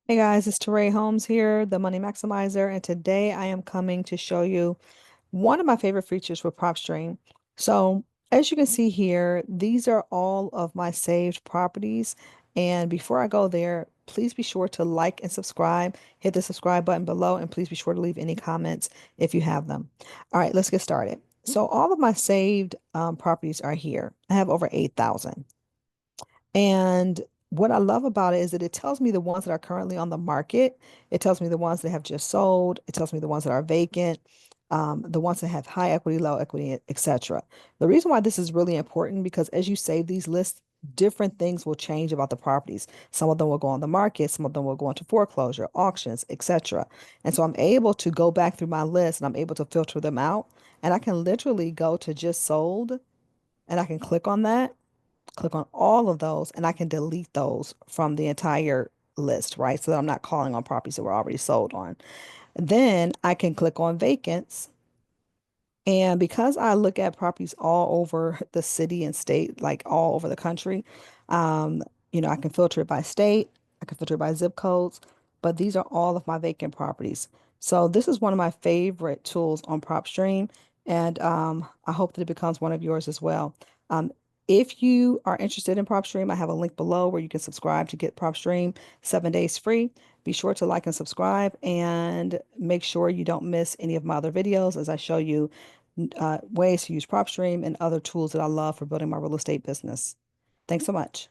Hey guys, it's Teray Holmes here, the Money Maximizer, and today I am coming to show you one of my favorite features with Propstream. So, as you can see here, these are all of my saved properties. And before I go there, please be sure to like and subscribe. Hit the subscribe button below, and please be sure to leave any comments if you have them. All right, let's get started. So, all of my saved properties are here. I have over 8,000. And what I love about it is that it tells me the ones that are currently on the market. It tells me the ones that have just sold. It tells me the ones that are vacant, the ones that have high equity, low equity, etc. The reason why this is really important because as you save these lists, different things will change about the properties. Some of them will go on the market, some of them will go into foreclosure, auctions, etc. And so I'm able to go back through my list and I'm able to filter them out. And I can literally go to just sold and I can click on all of those, and I can delete those from the entire list, right? So that I'm not calling on properties that were already sold on. Then I can click on vacants. And because I look at properties all over the city and state, like all over the country, um, I can filter it by state, I can filter it by zip codes, but these are all of my vacant properties. So this is one of my favorite tools on PropStream, and I hope that it becomes one of yours as well. Um, if you are interested in PropStream, I have a link below where you can subscribe to get PropStream 7 days free. Be sure to like and subscribe and make sure you don't miss any of my other videos as I show you ways to use PropStream and other tools that I love for building my real estate business. Thanks so much.